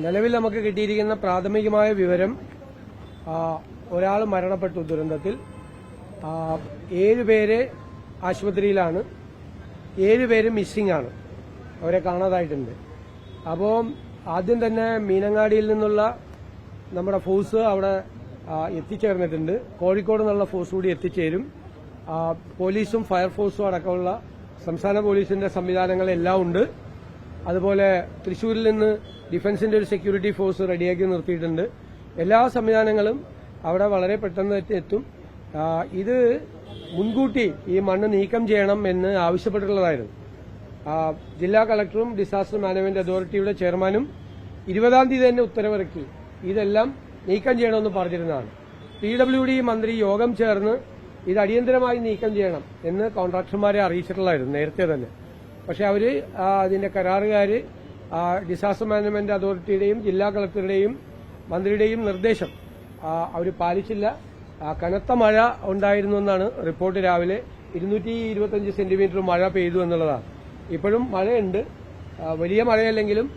നിലവിൽ നമുക്ക് കിട്ടിയിരിക്കുന്ന പ്രാഥമികമായ വിവരം ഒരാൾ മരണപ്പെട്ടു ദുരന്തത്തിൽ. 7 പേര് ആശുപത്രിയിലാണ്, 7 പേര് മിസ്സിംഗ് ആണ്, അവരെ കാണാതായിട്ടുണ്ട്. അപ്പോൾ ആദ്യം തന്നെ മീനങ്ങാടിയിൽ നിന്നുള്ള നമ്മുടെ ഫോഴ്സ് അവിടെ എത്തിച്ചേർന്നിട്ടുണ്ട്. കോഴിക്കോട് നിന്നുള്ള ഫോഴ്സ് കൂടി എത്തിച്ചേരും. പോലീസും ഫയർഫോഴ്സും അടക്കമുള്ള സംസ്ഥാന പോലീസിന്റെ സംവിധാനങ്ങളെല്ലാം ഉണ്ട്. അതുപോലെ തൃശ്ശൂരിൽ നിന്ന് ഡിഫൻസിന്റെ ഒരു സെക്യൂരിറ്റി ഫോഴ്സ് റെഡിയാക്കി നിർത്തിയിട്ടുണ്ട്. എല്ലാ സംവിധാനങ്ങളും അവിടെ വളരെ പെട്ടെന്ന് എത്തും. ഇത് മുൻകൂട്ടി ഈ മണ്ണ് നീക്കം ചെയ്യണം എന്ന് ആവശ്യപ്പെട്ടിട്ടുള്ളതായിരുന്നു. ജില്ലാ കളക്ടറും ഡിസാസ്റ്റർ മാനേജ്മെന്റ് അതോറിറ്റിയുടെ ചെയർമാനും 20-ാം തീയതി തന്നെ ഉത്തരവിറക്കി ഇതെല്ലാം നീക്കം ചെയ്യണമെന്ന് പറഞ്ഞിരുന്നതാണ്. PWD മന്ത്രി യോഗം ചേർന്ന് ഇത് അടിയന്തരമായി നീക്കം ചെയ്യണം എന്ന് കോൺട്രാക്ടർമാരെ അറിയിച്ചിട്ടുള്ളതായിരുന്നു നേരത്തെ തന്നെ. പക്ഷെ അവര് അതിന്റെ കരാറുകാര് ഡിസാസ്റ്റർ മാനേജ്മെന്റ് അതോറിറ്റിയുടെയും ജില്ലാ കളക്ടറുടെയും മന്ത്രിയുടെയും നിർദ്ദേശം അവർ പാലിച്ചില്ല. കനത്ത മഴ ഉണ്ടായിരുന്നു എന്നാണ് റിപ്പോർട്ട്. രാവിലെ 225 സെന്റിമീറ്റർ മഴ പെയ്തു എന്നുള്ളതാണ്. ഇപ്പോഴും മഴയുണ്ട്, വലിയ മഴയല്ലെങ്കിലും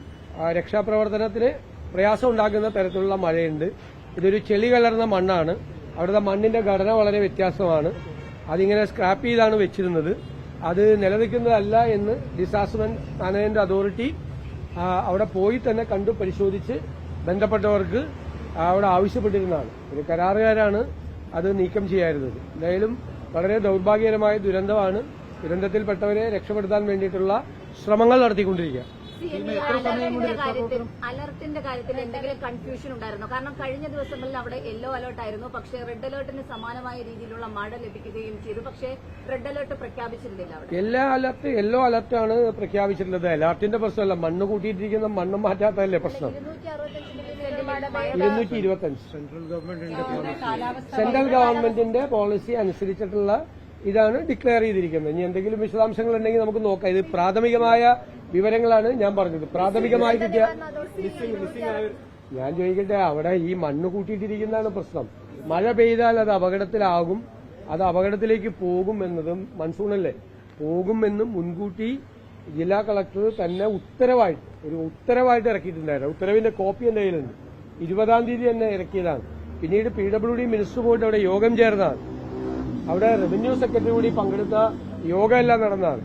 രക്ഷാപ്രവർത്തനത്തിന് പ്രയാസം ഉണ്ടാക്കുന്ന തരത്തിലുള്ള മഴയുണ്ട്. ഇതൊരു ചെളി കലർന്ന മണ്ണാണ്. അവിടുത്തെ മണ്ണിന്റെ ഘടന വളരെ വ്യത്യാസമാണ്. അതിങ്ങനെ സ്ക്രാപ്പ് ചെയ്താണ് വെച്ചിരുന്നത്. അത് നിലനിൽക്കുന്നതല്ല എന്ന് ഡിസാസ്റ്റർ മാനേജ്മെന്റ് അതോറിറ്റി അവിടെ പോയി തന്നെ കണ്ടു പരിശോധിച്ച് ബന്ധപ്പെട്ടവർക്ക് അവിടെ ആവശ്യപ്പെട്ടിരുന്നതാണ്. ഒരു കരാറുകാരാണ് അത് നീക്കം ചെയ്യാറുള്ളത്. എന്തായാലും വളരെ ദൌർഭാഗ്യകരമായ ദുരന്തമാണ്. ദുരന്തത്തിൽപ്പെട്ടവരെ രക്ഷപ്പെടുത്താൻ വേണ്ടിയിട്ടുള്ള ശ്രമങ്ങൾ നടത്തിക്കൊണ്ടിരിക്കുക. അലർട്ടിന്റെ കാര്യത്തിൽ എന്തെങ്കിലും കൺഫ്യൂഷൻ ഉണ്ടായിരുന്നോ? കാരണം കഴിഞ്ഞ ദിവസങ്ങളിൽ അവിടെ യെല്ലോ അലർട്ട് ആയിരുന്നു, പക്ഷേ റെഡ് അലർട്ടിന് സമാനമായ രീതിയിലുള്ള മഴ ലഭിക്കുകയും ചെയ്തു. പക്ഷേ റെഡ് അലർട്ട് പ്രഖ്യാപിച്ചിരുന്നില്ല അവിടെ. യെല്ലോ അലർട്ടാണ് പ്രഖ്യാപിച്ചിട്ടുള്ളത്. അലർട്ടിന്റെ പ്രശ്നമല്ല, മണ്ണ് കൂട്ടിയിട്ടിരിക്കുന്ന മണ്ണ് മാറ്റാത്തതല്ലേ പ്രശ്നം. 225 സെൻട്രൽ ഗവൺമെന്റിന്റെ പോളിസി അനുസരിച്ചിട്ടുള്ള ഇതാണ് ഡിക്ലെയർ ചെയ്തിരിക്കുന്നത്. ഇനി എന്തെങ്കിലും വിശദാംശങ്ങൾ ഉണ്ടെങ്കിൽ നമുക്ക് നോക്കാം. ഇത് പ്രാഥമികമായ വിവരങ്ങളാണ് ഞാൻ പറഞ്ഞത്. പ്രാഥമികമായി കിട്ടിയ ഞാൻ ചോദിക്കട്ടെ, അവിടെ ഈ മണ്ണ് കൂട്ടിയിട്ടിരിക്കുന്നതാണ് പ്രശ്നം. മഴ പെയ്താൽ അത് അപകടത്തിലാകും, അത് അപകടത്തിലേക്ക് പോകും എന്നതും മൺസൂണല്ലേ, പോകുമെന്നും മുൻകൂട്ടി ജില്ലാ കളക്ടർ തന്നെ ഉത്തരവായിട്ട് ഇറക്കിയിട്ടുണ്ടായിരുന്നു. ഉത്തരവിന്റെ കോപ്പി എന്റെ കയ്യിലുണ്ട്. 20-ാം തീയതി തന്നെ ഇറക്കിയതാണ്. പിന്നീട് PWD മിനിസ്റ്റർ പോയിട്ട് അവിടെ യോഗം ചേർന്നതാണ്. അവിടെ റവന്യൂ സെക്രട്ടറി കൂടി പങ്കെടുത്ത യോഗമെല്ലാം നടന്നതാണ്.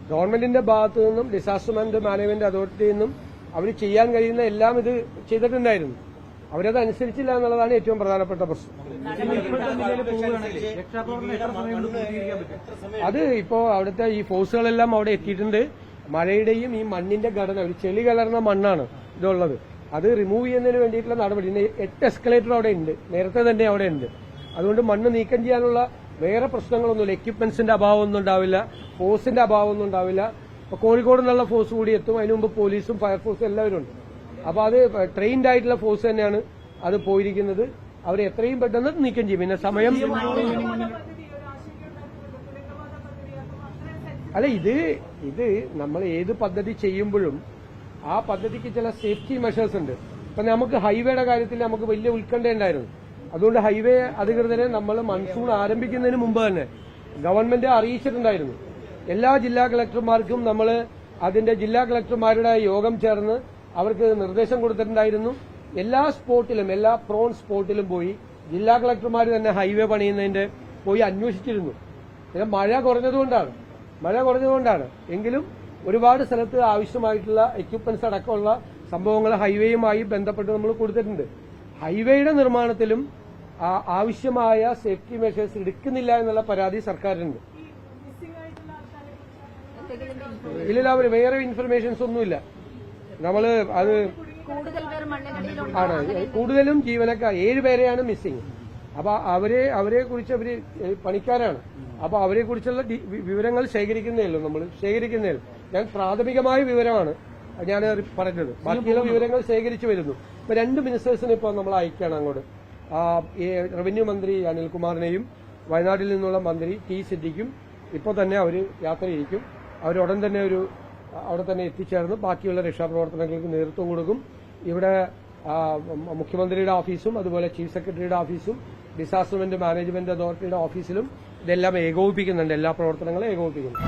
ഗവൺമെന്റിന്റെ ഭാഗത്തു നിന്നും ഡിസാസ്റ്റർ മാനേജ്മെന്റ് അതോറിറ്റിയിൽ നിന്നും അവർ ചെയ്യാൻ കഴിയുന്ന എല്ലാം ഇത് ചെയ്തിട്ടുണ്ടായിരുന്നു. അവരത് അനുസരിച്ചില്ല എന്നുള്ളതാണ് ഏറ്റവും പ്രധാനപ്പെട്ട പ്രശ്നം. അത് ഇപ്പോ അവിടുത്തെ ഈ ഫോഴ്സുകളെല്ലാം അവിടെ എത്തിയിട്ടുണ്ട്. മഴയുടെയും ഈ മണ്ണിന്റെ ഘടന, ഒരു ചെളി കലർന്ന മണ്ണാണ് ഇതുള്ളത്. അത് റിമൂവ് ചെയ്യുന്നതിന് വേണ്ടിയിട്ടുള്ള നടപടി 8 എസ്കലേറ്റർ അവിടെ ഉണ്ട്, നേരത്തെ തന്നെ അവിടെ ഉണ്ട്. അതുകൊണ്ട് മണ്ണ് നീക്കം ചെയ്യാനുള്ള വേറെ പ്രശ്നങ്ങളൊന്നുമില്ല. എക്യുപ്മെന്റ്സിന്റെ അഭാവമൊന്നും ഉണ്ടാവില്ല, ഫോഴ്സിന്റെ അഭാവമൊന്നും ഉണ്ടാവില്ല. കോഴിക്കോട് നിന്നുള്ള ഫോഴ്സ് കൂടി എത്തും. അതിനു മുമ്പ് പോലീസും ഫയർഫോഴ്സും എല്ലാവരും ഉണ്ട്. അപ്പൊ അത് ട്രെയിൻഡ് ആയിട്ടുള്ള ഫോഴ്സ് തന്നെയാണ് അത് പോയിരിക്കുന്നത്. അവർ എത്രയും പെട്ടെന്ന് നീക്കം ചെയ്യും. പിന്നെ സമയം അല്ല, ഇത് നമ്മൾ ഏത് പദ്ധതി ചെയ്യുമ്പോഴും ആ പദ്ധതിക്ക് ചില സേഫ്റ്റി മെഷേഴ്സ് ഉണ്ട്. ഇപ്പൊ നമുക്ക് ഹൈവേയുടെ കാര്യത്തിൽ നമുക്ക് വലിയ ഉത്കണ്ഠ ഉണ്ടായിരുന്നു. അതുകൊണ്ട് ഹൈവേ അധികൃതരെ നമ്മൾ മൺസൂൺ ആരംഭിക്കുന്നതിന് മുമ്പ് തന്നെ ഗവൺമെന്റ് അറിയിച്ചിട്ടുണ്ടായിരുന്നു. എല്ലാ ജില്ലാ കളക്ടർമാർക്കും നമ്മൾ അതിന്റെ ജില്ലാ കളക്ടർമാരുടെ യോഗം ചേർന്ന് അവർക്ക് നിർദ്ദേശം കൊടുത്തിട്ടുണ്ടായിരുന്നു. എല്ലാ സ്പോട്ടിലും, എല്ലാ പ്രോൺ സ്പോട്ടിലും പോയി ജില്ലാ കളക്ടർമാർ തന്നെ ഹൈവേ പണിയുന്നതിന്റെ പോയി അന്വേഷിച്ചിരുന്നു. പിന്നെ മഴ കുറഞ്ഞതുകൊണ്ടാണ്. എങ്കിലും ഒരുപാട് സ്ഥലത്ത് ആവശ്യമായിട്ടുള്ള എക്യുപ്മെന്റ്സ് അടക്കമുള്ള സംഭവങ്ങൾ ഹൈവേയുമായി ബന്ധപ്പെട്ട് നമ്മൾ കൊടുത്തിട്ടുണ്ട്. ഹൈവേയുടെ നിർമ്മാണത്തിലും ആവശ്യമായ സേഫ്റ്റി മെഷേഴ്സ് എടുക്കുന്നില്ല എന്നുള്ള പരാതി സർക്കാരിനുണ്ട്. ഇല്ല, അവർ വേറെ ഇൻഫർമേഷൻസ് ഒന്നുമില്ല. നമ്മൾ അത് ആണ് കൂടുതലും ജീവനക്കാർ 7 പേരെയാണ് മിസ്സിംഗ്. അപ്പൊ അവരെ കുറിച്ച് അവര് പണിക്കാരാണ്. അപ്പൊ അവരെ കുറിച്ചുള്ള വിവരങ്ങൾ നമ്മൾ ശേഖരിക്കുന്നേ. ഞാൻ പ്രാഥമികമായ വിവരമാണ് ഞാൻ പറഞ്ഞത്. ബാക്കിയുള്ള വിവരങ്ങൾ ശേഖരിച്ചു വരുന്നു. ഇപ്പൊ 2 മിനിസ്റ്റേഴ്സിനെ ഇപ്പോൾ നമ്മൾ അയക്കുകയാണ് അങ്ങോട്ട്. റവന്യൂ മന്ത്രി അനിൽകുമാറിനെയും വയനാട്ടിൽ നിന്നുള്ള മന്ത്രി ടി സിദ്ദിഖും ഇപ്പോൾ തന്നെ അവർ യാത്ര ചെയ്യിക്കും. അവരുടൻ തന്നെ അവിടെ തന്നെ എത്തിച്ചേർന്ന് ബാക്കിയുള്ള രക്ഷാപ്രവർത്തനങ്ങൾക്ക് നേതൃത്വം കൊടുക്കും. ഇവിടെ മുഖ്യമന്ത്രിയുടെ ഓഫീസും അതുപോലെ ചീഫ് സെക്രട്ടറിയുടെ ഓഫീസും ഡിസാസ്റ്റർ മാനേജ്മെന്റ് അതോറിറ്റിയുടെ ഓഫീസിലും ഇതെല്ലാം ഏകോപിപ്പിക്കുന്നുണ്ട്. എല്ലാ പ്രവർത്തനങ്ങളും ഏകോപിപ്പിക്കുന്നു.